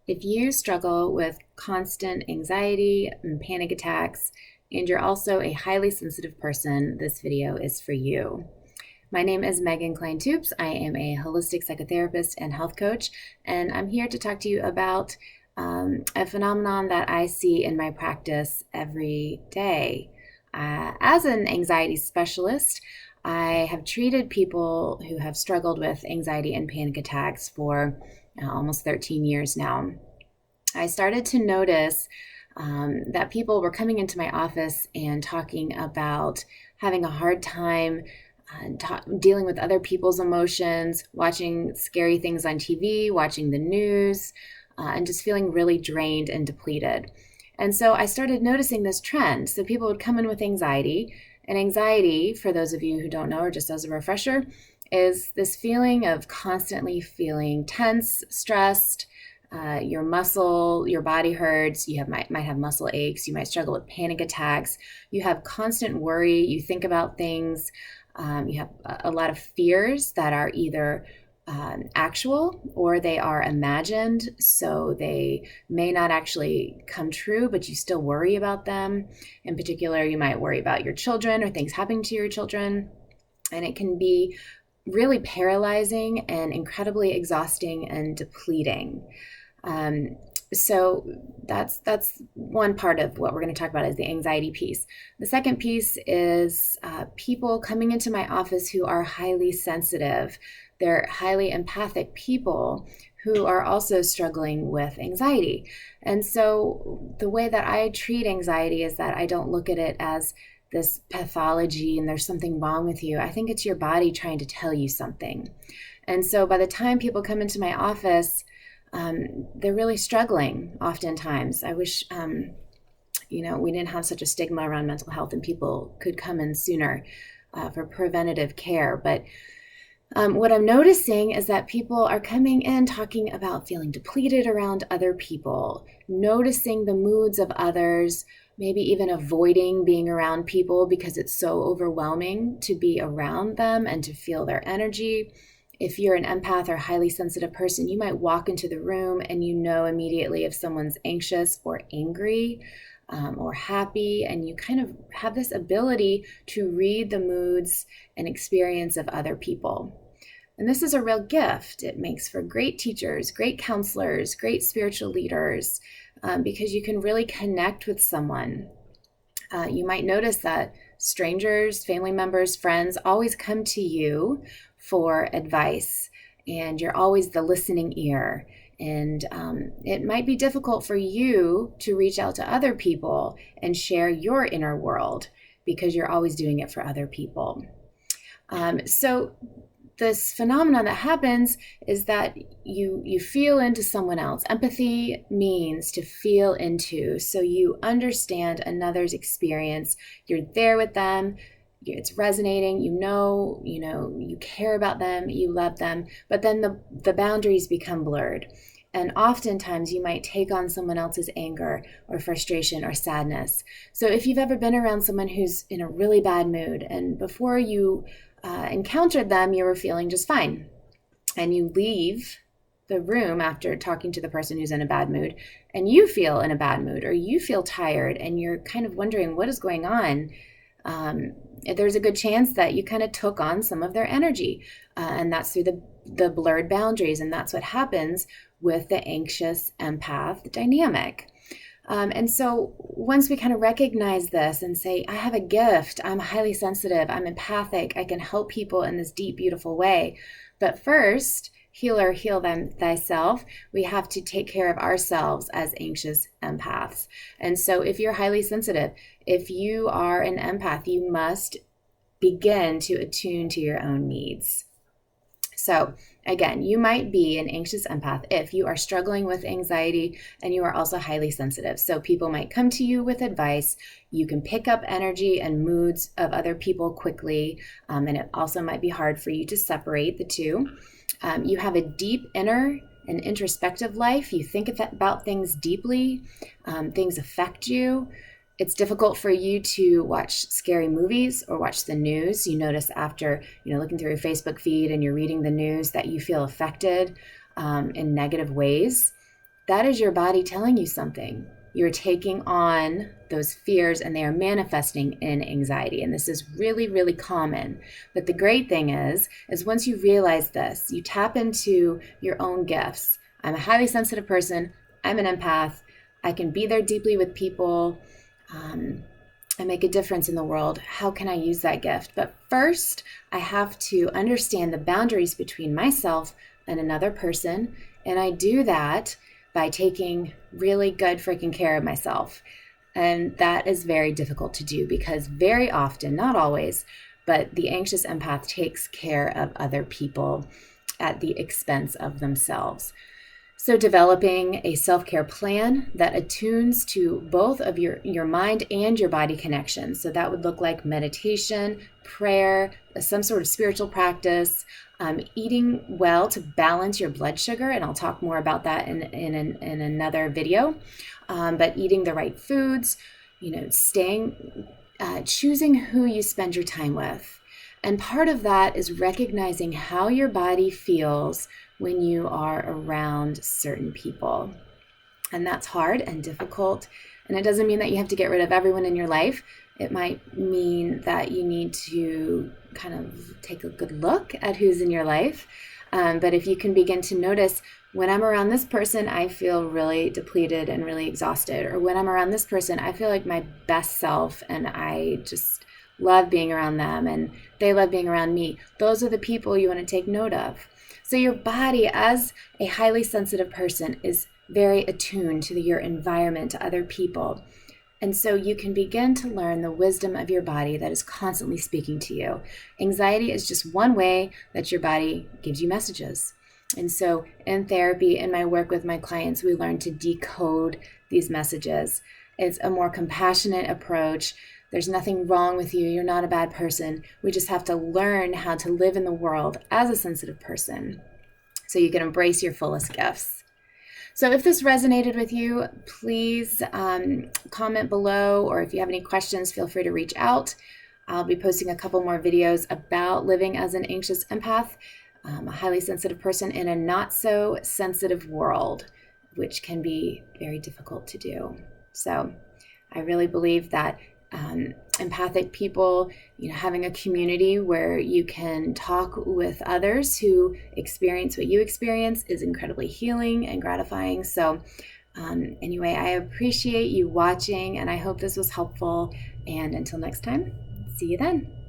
If you struggle with constant anxiety and panic attacks, and you're also a highly sensitive person, this video is for you. My name is Megan Klein-Toops. I am a holistic psychotherapist and health coach, and I'm here to talk to you about a phenomenon that I see in my practice every day. As an anxiety specialist, I have treated people who have struggled with anxiety and panic attacks for almost 13 years now. I started to notice that people were coming into my office and talking about having a hard time dealing with other people's emotions, watching scary things on TV, watching the news, and just feeling really drained and depleted. And so I started noticing this trend. So people would come in with anxiety. And anxiety, for those of you who don't know, or just as a refresher, is this feeling of constantly feeling tense, stressed. Your body hurts. You might have muscle aches. You might struggle with panic attacks. You have constant worry. You think about things. You have a lot of fears that are either actual or they are imagined, so they may not actually come true, but you still worry about them. In particular, you might worry about your children or things happening to your children, and it can be really paralyzing and incredibly exhausting and depleting. So that's one part of what we're going to talk about is the anxiety piece. The second piece is people coming into my office who are highly sensitive. They're highly empathic people who are also struggling with anxiety. And so the way that I treat anxiety is that I don't look at it as this pathology and there's something wrong with you. I think it's your body trying to tell you something. And so by the time people come into my office, they're really struggling oftentimes. I wish, we didn't have such a stigma around mental health and people could come in sooner for preventative care. But what I'm noticing is that people are coming in talking about feeling depleted around other people, noticing the moods of others, maybe even avoiding being around people because it's so overwhelming to be around them and to feel their energy. If you're an empath or highly sensitive person, you might walk into the room and you know immediately if someone's anxious or angry or happy, and you kind of have this ability to read the moods and experience of other people. And this is a real gift. It makes for great teachers, great counselors, great spiritual leaders, because you can really connect with someone. You might notice that strangers, family members, friends always come to you for advice, and you're always the listening ear. And it might be difficult for you to reach out to other people and share your inner world because you're always doing it for other people. So this phenomenon that happens is that you feel into someone else. Empathy means to feel into, so you understand another's experience. You're there with them. It's resonating, you care about them, you love them, but then the boundaries become blurred. And oftentimes you might take on someone else's anger or frustration or sadness. So if you've ever been around someone who's in a really bad mood, and before you encountered them, you were feeling just fine, and you leave the room after talking to the person who's in a bad mood, and you feel in a bad mood, or you feel tired, and you're kind of wondering what is going on, there's a good chance that you kind of took on some of their energy, and that's through the blurred boundaries, and that's what happens with the anxious empath dynamic. And so once we kind of recognize this and say, I have a gift, I'm highly sensitive, I'm empathic, I can help people in this deep, beautiful way. But first, healer, heal them thyself. We have to take care of ourselves as anxious empaths. And so if you're highly sensitive, if you are an empath, you must begin to attune to your own needs. So again, you might be an anxious empath if you are struggling with anxiety and you are also highly sensitive. So people might come to you with advice. You can pick up energy and moods of other people quickly, and it also might be hard for you to separate the two. You have a deep inner and introspective life. You think about things deeply. Things affect you. It's difficult for you to watch scary movies or watch the news. You notice after, looking through your Facebook feed and you're reading the news that you feel affected in negative ways. that is your body telling you something. You're taking on those fears and they are manifesting in anxiety. And this is really, really common. But the great thing is once you realize this, you tap into your own gifts. I'm a highly sensitive person. I'm an empath. I can be there deeply with people and make a difference in the world. How can I use that gift? But first, I have to understand the boundaries between myself and another person. And I do that by taking really good freaking care of myself. And that is very difficult to do because very often, not always, but the anxious empath takes care of other people at the expense of themselves. So developing a self-care plan that attunes to both of your mind and your body connection. So that would look like meditation, prayer, some sort of spiritual practice, eating well to balance your blood sugar. And I'll talk more about that in another video. But eating the right foods, choosing who you spend your time with. And part of that is recognizing how your body feels when you are around certain people. And that's hard and difficult. And it doesn't mean that you have to get rid of everyone in your life. It might mean that you need to kind of take a good look at who's in your life. But if you can begin to notice, when I'm around this person, I feel really depleted and really exhausted. Or when I'm around this person, I feel like my best self and I just love being around them and they love being around me. Those are the people you want to take note of. So your body, as a highly sensitive person, is very attuned to your environment, to other people. And so you can begin to learn the wisdom of your body that is constantly speaking to you. Anxiety is just one way that your body gives you messages. And so in therapy, in my work with my clients, we learn to decode these messages. It's a more compassionate approach. There's nothing wrong with you. You're not a bad person. We just have to learn how to live in the world as a sensitive person so you can embrace your fullest gifts. So if this resonated with you, please comment below, or if you have any questions, feel free to reach out. I'll be posting a couple more videos about living as an anxious empath, a highly sensitive person in a not so sensitive world, which can be very difficult to do. So I really believe that empathic people, having a community where you can talk with others who experience what you experience is incredibly healing and gratifying. So anyway, I appreciate you watching and I hope this was helpful. And until next time, see you then.